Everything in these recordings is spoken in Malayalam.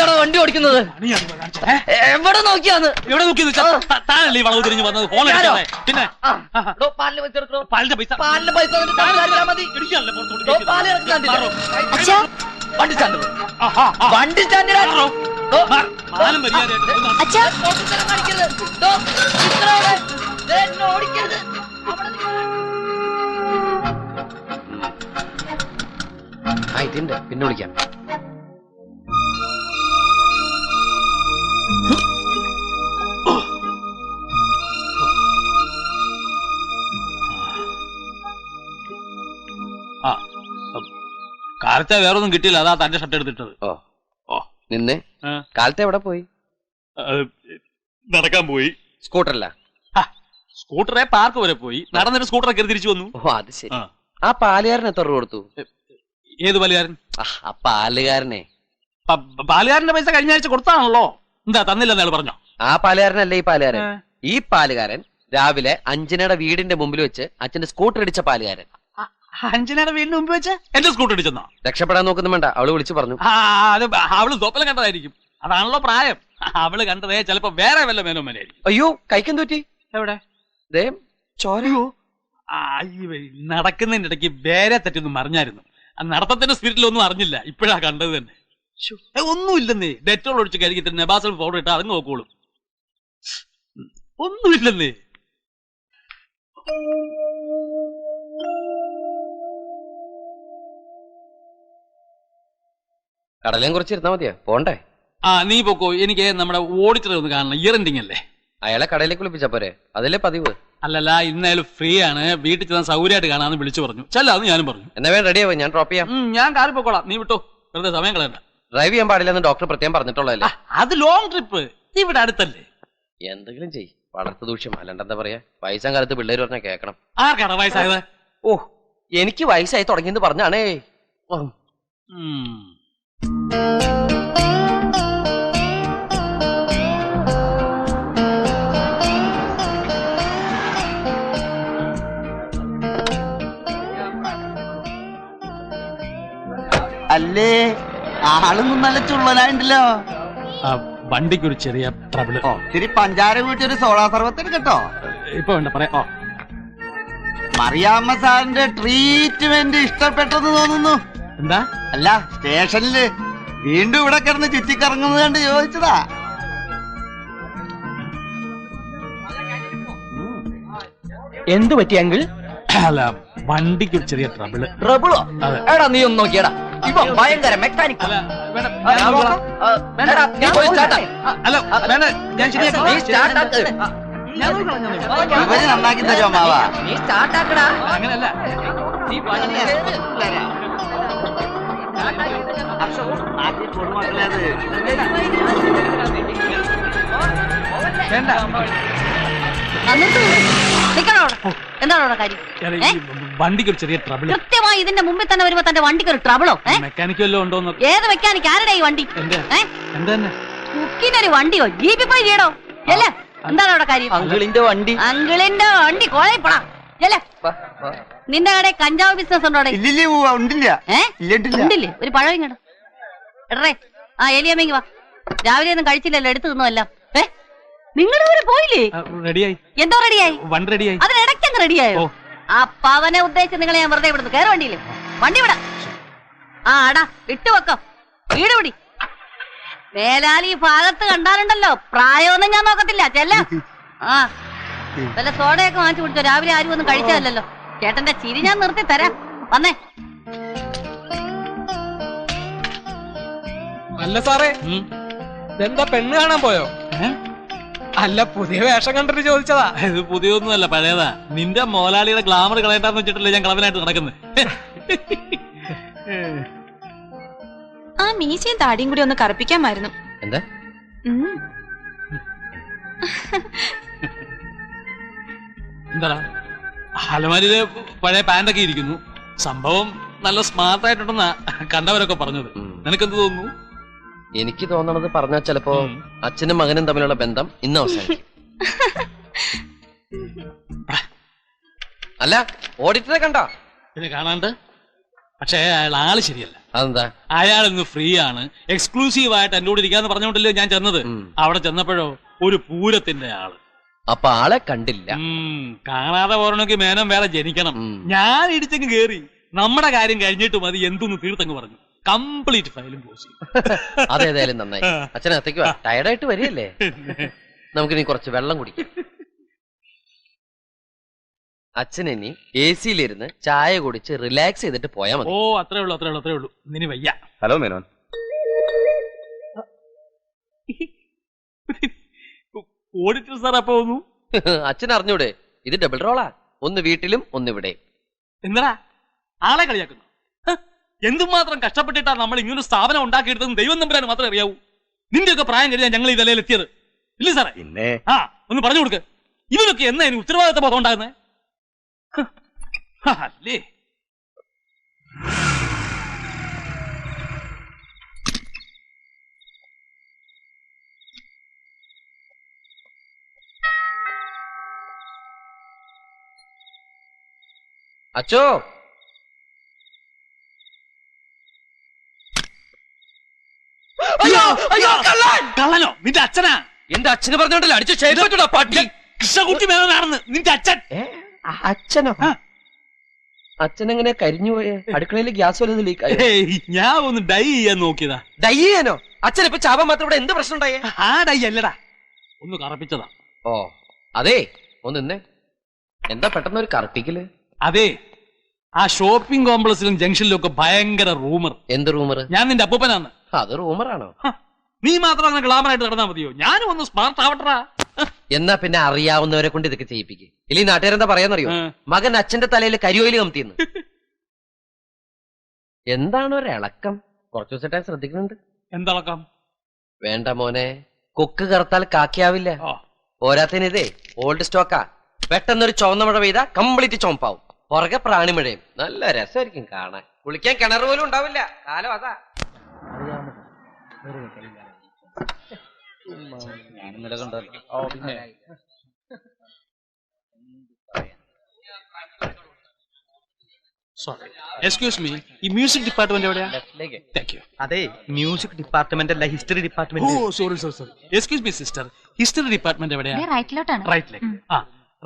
നോക്കിയാണോ വണ്ടി ഓടിക്കുന്നത്? എവിടെ നോക്കിയാന്ന്? എവിടെ നോക്കിയത്? താനല്ലേ വളവ് തിരിഞ്ഞു വന്നത്? ഫോൺ പിന്നെ പാലിന് പൈസ എടുക്കണോ? പാലിന്റെ പൈസ പാലിന് പൈസ മതി. വണ്ടി സ്റ്റാൻഡ്, വണ്ടി സ്റ്റാൻഡിലാണ്. ഓടിക്കരുത്. ആയിട്ടുണ്ട്, പിന്നെ വിളിക്കാം. കാലത്തെ വേറൊന്നും കിട്ടിയില്ല, അതാ തന്റെ ഷർട്ട് എടുത്തിട്ടത്. നിന്ന് കാലത്തെ എവിടെ പോയി? നടക്കാൻ പോയി. സ്കൂട്ടറല്ല, സ്കൂട്ടറെ പാർക്ക് വരെ പോയി. നടന്നിട്ട് സ്കൂട്ടറൊക്കെ തിരിച്ചു വന്നു. ഓ അത് ശരി. ആ പാലുകാരൻ എത്ര രൂപ കൊടുത്തു? ഏത് പാലുകാരൻ? ആ പാലുകാരനെ. പാലുകാരന്റെ പൈസ കഴിഞ്ഞ ആഴ്ച കൊടുത്താണല്ലോ. എന്താ തന്നില്ലെന്ന് അയാൾ പറഞ്ഞോ? ആ പാലുകാരനല്ലേ ഈ പാലുകാരൻ. ഈ പാലുകാരൻ രാവിലെ അഞ്ജനയുടെ വീടിന്റെ മുമ്പിൽ വെച്ച് അച്ഛന്റെ സ്കൂട്ടർ ഇടിച്ച പാലുകാരൻ. അഞ്ജനയുടെ വീടിന് മുമ്പ് വെച്ച് എന്റെ സ്കൂട്ടർ ഇടിച്ചെന്നോ? രക്ഷപ്പെടാൻ നോക്കുന്നു വേണ്ട, അവള് വിളിച്ചു പറഞ്ഞു. അത് അവള് സ്വപ്നം കണ്ടതായിരിക്കും. അതാണല്ലോ പ്രായം. അവള് കണ്ടതേ ചിലപ്പോ വേറെ വല്ല മേനോമേനായിരിക്കും. അയ്യോ, കൈക്കും തൂറ്റി. എവിടെ? ചോരയോ? നടക്കുന്നതിന്റെ ഇടയ്ക്ക് വേറെ തെറ്റൊന്നും അറിഞ്ഞായിരുന്നു. നടത്തത്തിന്റെ സ്പിരിറ്റിലൊന്നും അറിഞ്ഞില്ല. ഇപ്പോഴാ കണ്ടത് തന്നെ. ഒന്നുമില്ലെന്നേ. ഡെറ്റോൾ ഒഴിച്ച് കഴുകിട്ട് നെബാസൽ പൗഡർ ഇട്ടാ അത് നോക്കോളും. ഒന്നുമില്ലെന്നേ. കടലേം കുറച്ചിരുന്നാ മതിയാ, പോണ്ടേ? നീ പോക്കോ. എനിക്ക് നമ്മുടെ ഓഡിറ്ററെ ഒന്ന് കാണണം. ഇയർ എൻഡിങ് അല്ലേ? അയാളെ കടയിലേക്ക് വിളിപ്പിച്ചാ പോരെ? അതല്ലേ പതിവ്. അല്ലല്ല, ഇന്നായാലും ഫ്രീ ആണ്. വീട്ടിൽ ചെന്നാൽ സൗകര്യമായിട്ട് കാണാമെന്ന് വിളിച്ചു പറഞ്ഞു. ചെല്ലാന്ന് ഞാനും പറഞ്ഞു. എന്നാ വേണം, റെഡിയാവോ? ഞാൻ ഡ്രോപ്പ് ചെയ്യാം. ഞാൻ കാറിൽ പോക്കോളാം. നീ വിട്ടോ, വെറുതെ സമയം കളയണ്ട. ഡ്രൈവ് ചെയ്യാൻ പാടില്ലെന്ന് ഡോക്ടർ പ്രത്യേകം പറഞ്ഞിട്ടുള്ളതല്ലേ? അത് ലോങ് ട്രിപ്പ്. ഇവിടെ അടുത്തല്ലേ. എന്തെങ്കിലും ചെയ്. വളർത്തു ദൂഷ്യം. അല്ലാണ്ടെന്താ പറയാ, വയസ്സാം കാലത്ത് പിള്ളേര് പറഞ്ഞാൽ കേൾക്കണം. ആർക്കാണ് വയസ്സായത്? ഓ, എനിക്ക് വയസ്സായി തുടങ്ങിയെന്ന് പറഞ്ഞാണേ. അല്ലേ, ആളൊന്നും നല്ല ചുള്ളനായിണ്ടല്ലോ. വണ്ടിക്കൊരു ചെറിയ ട്രബിള്. ഇത്തിരി പഞ്ചാര കൂട്ടി ഒരു സോഡാ സർവത്തിന് കേട്ടോ. ഇപ്പൊ വേണ്ട പറയാ. മറിയാമ്മ സാറിന്റെ ട്രീറ്റ്മെന്റ് ഇഷ്ടപ്പെട്ടെന്ന് തോന്നുന്നു. എന്താ? അല്ല, സ്റ്റേഷനില് വീണ്ടും ഇവിടെ കിടന്ന് ചുറ്റിക്കറങ്ങുന്നത് കണ്ട് ചോദിച്ചതാ. എന്ത് പറ്റി അങ്കിൾ? അല്ല, വണ്ടിക്കൊരു ചെറിയ ട്രബിള്. ട്രബിളോ? എടാ നീ ഒന്ന് നോക്കിയടാ, ഇവ ഭയങ്കര മെക്കാനിക്. അല്ല വേണ്ട, ഞാൻ ശരിയാക്കി. ഇവര് നന്നാക്കി തരുമോ മാവ? നീ സ്റ്റാർട്ടാക്കടാ. അങ്ങനല്ല. വേണ്ട. എന്താണോ കാര്യം? വണ്ടിക്ക് ഒരു ചെറിയ ട്രബിൾ. കൃത്യമായി ഇതിന്റെ മുമ്പിൽ തന്നെ വരുമ്പോ തന്റെ വണ്ടിക്ക് ഒരു ട്രബിളോ? മെക്കാനിക്ക് വല്ലതും ഉണ്ടോന്ന്? ഏത് മെക്കാനിക്? ആരുടെ ഈ വണ്ടി? കുക്കിനൊരു വണ്ടിയോ? ജീപ്പി പോയി ചെയ്യടോ. അല്ലേ, എന്താണ് അവിടെ കാര്യം? അങ്കിളിന്റെ വണ്ടി. അങ്കിളിന്റെ വണ്ടി കോളയപ്പെടാ. നിന്റെ കടയിൽ കഞ്ചാവ് ബിസിനസ് ഉണ്ടോ? ഉണ്ടില്ലേ? ഒരു പഴം ഇങ്ങടോ എടേ. എലിയമ്മ വാ. രാവിലെ ഒന്നും കഴിച്ചില്ലല്ലോ, എടുത്തു തിന്നുമല്ലോ. നിങ്ങളുടെ കൂടെ പോയില്ലേ? റെഡിയായി. എന്തോ റെഡിയായി? വണ്ടി റെഡിയായി. അതിനിടയ്ക്ക് അങ്ങ് റെഡിയായോ? ആ പവനെ ഉദ്ദേശിച്ച് നിങ്ങളെ ഞാൻ വെറുതെ വിടുന്നു. കയറി വണ്ടിയില്ലേ? വണ്ടി വിടാ. അടാ വിട്ടുവെക്കോ. വീട് പിടി. മേലാൽ ഈ ഭാഗത്ത് കണ്ടാലുണ്ടല്ലോ, പ്രായമൊന്നും ഞാൻ നോക്കത്തില്ല. ചെല്ല. വല്ല സോഡയൊക്കെ വാങ്ങിച്ചു കുടിച്ചോ. രാവിലെ ആരും ഒന്നും കഴിച്ചതല്ലോ. ചേട്ടന്റെ ചിരി ഞാൻ നിർത്തി തരാം. വന്നേ. അല്ല സാറേ, എന്താ പെണ്ണ് കാണാൻ പോയോ? അല്ല, പുതിയ വേഷം കണ്ടിട്ട് ചോദിച്ചതാ. ഇത് പുതിയൊന്നുമല്ല, പഴയതാ. നിന്റെ മോലാളിയുടെ ഗ്ലാമർ കളയണ്ടെന്ന് വെച്ചിട്ടല്ലേ ഞാൻ കളവനായിട്ട് നടക്കുന്നത്. ആ മീശയും താടിയും കൂടി ഒന്ന് കറുപ്പിക്കാമായിരുന്നു. എന്താ? എന്താ? അലമാരിയില് പഴയ പാന്റൊക്കെ ഇരിക്കുന്നു. സംഭവം നല്ല സ്മാർട്ട് ആയിട്ടുണ്ടെന്നാ കണ്ടവരൊക്കെ പറഞ്ഞത്. നിനക്കെന്ത് തോന്നുന്നു? എനിക്ക് തോന്നണത് പറഞ്ഞാ ചിലപ്പോ അച്ഛനും മകനും തമ്മിലുള്ള ബന്ധം ഇന്ന് അവസാനിക്കും. അല്ല, ഓഡിറ്ററെ കണ്ട? പിന്നെ കാണാണ്ട് പക്ഷേ അയാൾ ആള് ശരിയല്ല. അതെന്താ? അയാൾ ഇന്ന് ഫ്രീ ആണ്, എക്സ്ക്ലൂസീവ് ആയിട്ട് എന്റെ കൂടെ ഇരിക്കാന്ന് പറഞ്ഞോണ്ടല്ലോ ഞാൻ ചെന്നത്. അവിടെ ചെന്നപ്പോഴോ ഒരു പൂരത്തിന്റെ ആള്. അപ്പൊ ആളെ കണ്ടില്ല. കാണാതെ പോരണമെങ്കിൽ മേനം വേറെ ജനിക്കണം. ഞാൻ ഇടിച്ചങ്ങ് കേറി. നമ്മുടെ കാര്യം കഴിഞ്ഞിട്ട് മതി എന്തൊന്ന് തീർത്തങ്ങ് പറഞ്ഞു. കംപ്ലീറ്റ് ഫയലും ക്ലോസ് ചെയ്യും. അതേതായാലും നന്നായി. അച്ഛനകത്തേക്ക് ടയർഡായിട്ട് വരികയല്ലേ, നമുക്കിനി കുറച്ച് വെള്ളം കുടിക്കാം. അച്ഛനിനി എ സിയിലിരുന്ന് ചായ കുടിച്ച് റിലാക്സ് ചെയ്തിട്ട് പോയാൽ മതി. ഓ അത്രേ ഉള്ളൂ. ഇനി വയ്യ. ഹലോ മേനോൻ. ഓഡിറ്റർ സാർ അപ്പൊ ഒന്നു അച്ഛൻ അറിഞ്ഞൂടെ, ഇത് ഡബിൾ റോളാ, ഒന്ന് വീട്ടിലും ഒന്ന് ഇവിടെ. എന്താ ആളെ കളിയാക്കുന്നു? എന്തുമാത്രം കഷ്ടപ്പെട്ടിട്ടാ നമ്മൾ ഇങ്ങനെ സ്ഥാപനം ഉണ്ടാക്കിയെടുത്തതും ദൈവം നമ്പരാന് മാത്രമേ അറിയാവൂ. നിന്റെയൊക്കെ പ്രായം കഴിഞ്ഞാൽ ഞങ്ങൾ ഈ നിലയിൽ എത്തിയത് ഇല്ലേ സാറേ? പിന്നെ ഒന്ന് പറഞ്ഞു കൊടുക്ക്. ഇവനൊക്കെ എന്നാ ഇനി ഉത്തരവാദിത്ത ബോധം ഉണ്ടാകുന്നേ അല്ലേ? അച്ചോ, കള്ളനോ? നിന്റെ അച്ഛനാ? എന്റെ അച്ഛന് പറഞ്ഞോണ്ടല്ലോ അടിച്ചു ചെയ്തോടാ പട്ടി. കൃഷ്ണകുട്ടി മേനോനാണെന്ന് നിന്റെ അച്ഛൻ. അച്ഛനോ? അച്ഛനെങ്ങനെ കരിഞ്ഞു പോയേ? അടുക്കളയിൽ ഗ്യാസ് വല്ലതും ലീക്ക് ആയോ? ഞാൻ ഒന്ന് ഡൈ ചെയ്യാൻ നോക്കിയതാ. ഡൈ ചെയ്യാനോ? അച്ഛൻ ഇപ്പൊ ചാവാൻ മാത്രം ഇവിടെ എന്ത് പ്രശ്നം ഉണ്ടായേ? ആ ഡൈ അല്ലടാ, ഒന്ന് കറപ്പിച്ചതാ. ഓ അതെ, ഒന്ന് എന്താ പെട്ടെന്ന് ഒരു കറപ്പിക്കല്? അതെ, ആ ഷോപ്പിംഗ് കോംപ്ലക്സിലും ജംഗ്ഷനിലും ഒക്കെ ഭയങ്കര റൂമർ. എന്ത് റൂമർ? ഞാൻ നിന്റെ അപ്പൂപ്പനാന്ന്. അത് റൂമറാണോ? നീ മാത്രം അങ്ങനെ ഗ്ലാമറായിട്ട് നടന്നാ മതിയോ? ഞാനും ഒന്ന് സ്മാർട്ട് ആവട്ടറാ. എന്നാ പിന്നെ അറിയാവുന്നവരെ കൊണ്ട് ഇതൊക്കെ ചെയ്യിപ്പിക്കും. ഇല്ലെങ്കിൽ നാട്ടുകാരെന്താ പറയാന്നറിയോ? മകൻ അച്ഛന്റെ തലയിൽ കരിയോയിൽ കമത്തിന്ന്. എന്താണ് ഒരിളക്കം? കുറച്ചു ദിവസമായിട്ട് ശ്രദ്ധിക്കുന്നുണ്ട്. എന്തളക്കം? വേണ്ട മോനെ, കൊക്ക് കറുത്താൽ കാക്കിയാവില്ല. പോരാത്തതിന് ഇതേ ഓൾഡ് സ്റ്റോക്കാ. പെട്ടെന്നൊരു ചുവന്ന മഴ പെയ്താ കംപ്ലീറ്റ് ചുമപ്പാവും. പുറകെ പ്രാണിമഴയും. നല്ല രസമായിരിക്കും കാണാൻ. കുളിക്കാൻ കിണർ പോലും ഉണ്ടാവില്ല. കാലം അതാ. എക്സ്ക്യൂസ് മീ, ഈ മ്യൂസിക് ഡിപ്പാർട്ട്മെന്റ് എവിടെയാ? അതെ, മ്യൂസിക് ഡിപ്പാർട്ട്മെന്റ് അല്ല, ഹിസ്റ്ററി ഓ department. Sorry. Excuse me sister, history department എവിടെയാ? റൈറ്റിലോട്ടാണ്. റൈറ്റിലേക്ക്.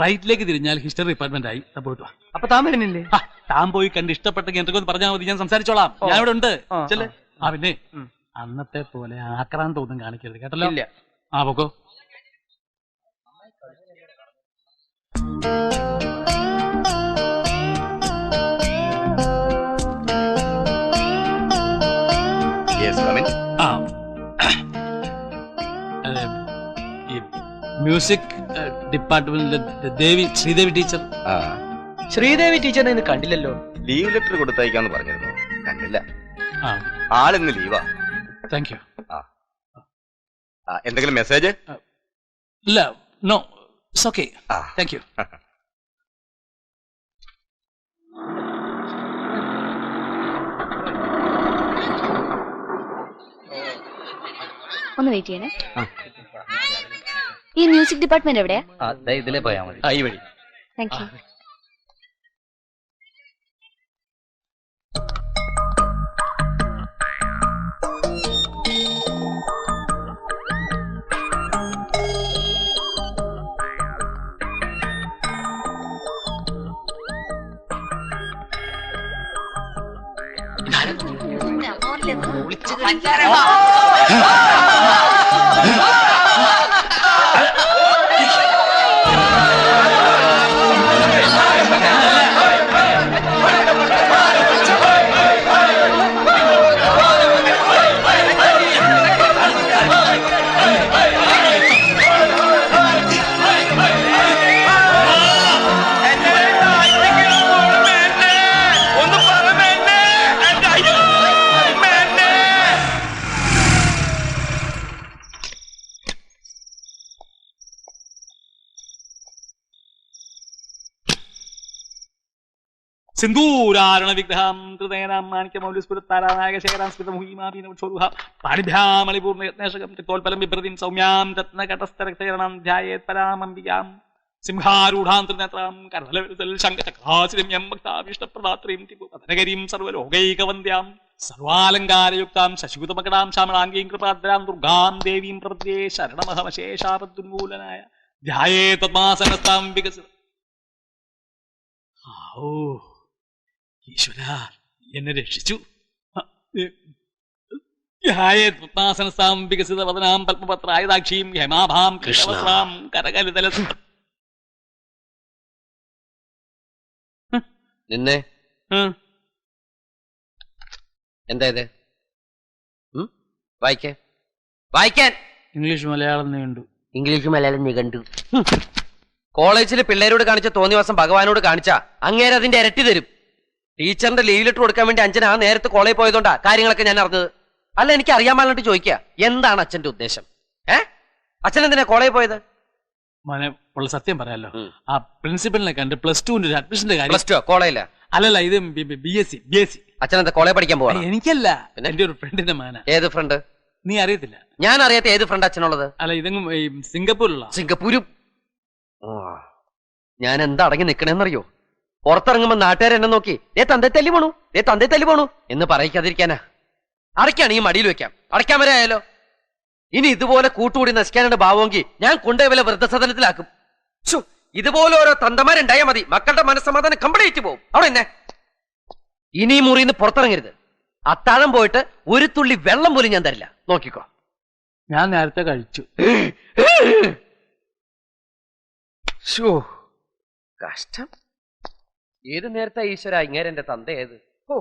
റൈറ്റിലേക്ക് തിരിഞ്ഞാൽ ഹിസ്റ്ററി ഡിപ്പാർട്ട്മെന്റ് ആയി. പോയിട്ട് വാ. അപ്പൊ താൻ വരുന്നില്ലേ? താൻ പോയി കണ്ട് ഇഷ്ടപ്പെട്ടെങ്കിൽ എന്തൊക്കെ പറഞ്ഞാൽ മതി, ഞാൻ സംസാരിച്ചോളാം. ഞാൻ ഇവിടെ ഉണ്ട്. ചെല്ലേ. പിന്നെ അന്നത്തെ പോലെ ആക്രാന്തം ഒന്നും കാണിക്കരുത് കേട്ടല്ലോ. പോക്കോ. മ്യൂസിക് ഡിപ്പാർട്ട്മെന്റിലെ ശ്രീദേവി ടീച്ചർ. ശ്രീദേവി ടീച്ചറിനെ ഇന്ന് കണ്ടില്ലല്ലോ. ലീവ് ലെറ്റർ കൊടുത്തയക്കാന്ന് പറഞ്ഞിരുന്നു, കണ്ടില്ല. ആളിന്ന് ലീവാ. Thank you. എന്തെങ്കിലും മെസ്സേജ്? ഇല്ല, no, it's okay. Thank you. ഒന്ന് വെയിറ്റ് ചെയ്യണേ. ഈ മ്യൂസിക് ഡിപ്പാർട്ട്മെന്റ് എവിടെയാ? ഇതിലേ പോയാ മതി. ഈ വഴി. Thank you. സിന്ദൂരാരണ വിഗ്രഹം ഹൃദയനാം മാണിക്യമൗലിസ്ഫുരത്താരാനായകശേഖരാം സ്മിതമുഹീമാപീനോക്ഷോരുഹ പാണിഭ്യാമളിപൂർണ്ണയത്നേഷകം തോൽപലം വിഭൃതിം സൗമ്യാം രത്നകടസ്ഥരക്ഷരണം ധ്യായേത് പരാമംബികാം സിംഹാരൂഢാം ത്രിനേത്രാം കരതലവിരുതൽ ശങ്കചക്രാചിരമ്യം ഭക്താഭീഷ്ടപ്രദാത്രീം തിപുപതനകരീം സർവലോകൈകവന്ദ്യാം സർവാലങ്കാരയുക്താം ശശികുതമകടാം ശ്യാമളാംഗീം കൃപാദ്രാം ദുർഗാം ദേവീം പ്രപദ്യേ ശരണമഹമശേഷാപദ്ദുന്മൂലനായ ധ്യായേ തദ്മാസനസ്താം വികസിത. ഓ ഈശ്വര, എന്നെ രക്ഷിച്ചു. ധ്യായേ തദ്മാസനസ്താം വികസിത വദനാം പത്മപത്രായതാക്ഷീം ഹേമാഭാം കൃഷ്ണവസ്ത്രാം കരകലിതല. നിന്നെ എന്താ ഇത്? വായിക്കാൻ ഇംഗ്ലീഷ് മലയാളം നീണ്ടു. ഇംഗ്ലീഷ് മലയാളം നിഘണ്ടു. കോളേജിൽ പിള്ളേരോട് കാണിച്ച തോന്നിവാസം ഭഗവാനോട് കാണിച്ചാ അങ്ങേരെ അതിന്റെ ഇരട്ടി തരും. ടീച്ചറിന്റെ ലീവ് ലെറ്റർ കൊടുക്കാൻ വേണ്ടി അഞ്ജന ആ നേരത്തെ കോളേജിൽ പോയതുകൊണ്ടാ കാര്യങ്ങളൊക്കെ ഞാൻ അറിഞ്ഞത്. അല്ല, എനിക്ക് അറിയാൻ പാടിട്ട് ചോദിക്കുക, എന്താണ് അച്ഛന്റെ ഉദ്ദേശം? അച്ഛൻ എന്തിനാ കോളേജിൽ പോയത്? മോനെ ഉള്ള സത്യം പറയാലോ, ആ പ്രിൻസിപ്പലിനെ കണ്ട് +2 ഒരു അഡ്മിഷന്റെ കാര്യം. +2 കോളേജില്ല? അല്ലല്ല, ഇത് BSc. അച്ഛൻ എന്താ കോളേജ് പഠിക്കാൻ പോവാ? എനിക്കല്ല, എന്റെ ഒരു ഫ്രണ്ടിന്റെ മാന. ഏത് ഫ്രണ്ട്? നീ അറിയത്തില്ല? ഞാൻ അറിയാത്ത ഏത് ഫ്രണ്ട് അച്ഛനുള്ളത്? അല്ല, ഇതെങ്ങും സിംഗപ്പൂരിലുള്ള. സിംഗപ്പൂരും. ഞാൻ എന്താ അടങ്ങി നിക്കണേന്നറിയോ? പുറത്തിറങ്ങുമ്പോ നാട്ടുകാർ എന്നെ നോക്കി തന്തേ തല്ലി പോണു എന്ന് പറയിക്കാതിരിക്കാനാ. അടയ്ക്കാണ് ഈ മടിയിൽ വെക്കാം, അടയ്ക്കാൻ വരെ ആയാലോ. ഇനി ഇതുപോലെ കൂട്ടുകൂടി നശിക്കാനുണ്ട് ഭാവമെങ്കിൽ ഞാൻ കൊണ്ടുപോയി വല്ല വൃദ്ധസദനത്തിലാക്കും. ഇതുപോലെ ഓരോ തന്തമാരുണ്ടായാൽ മതി, മക്കളുടെ മനസ്സമാധാനം കംപ്ലീറ്റ് പോകും. അവിടെ എന്നെ ഇനി മുറിന്ന് പുറത്തിറങ്ങരുത്. അത്താഴം പോയിട്ട് ഒരു തുള്ളി വെള്ളം പോലും ഞാൻ തരില്ല, നോക്കിക്കോ. ഞാൻ നേരത്തെ കഴിച്ചു. കഷ്ടം. ഏത് നേരത്തെ ഈശ്വര ഇങ്ങേരെ എന്റെ തന്ത ഏത്? ഓ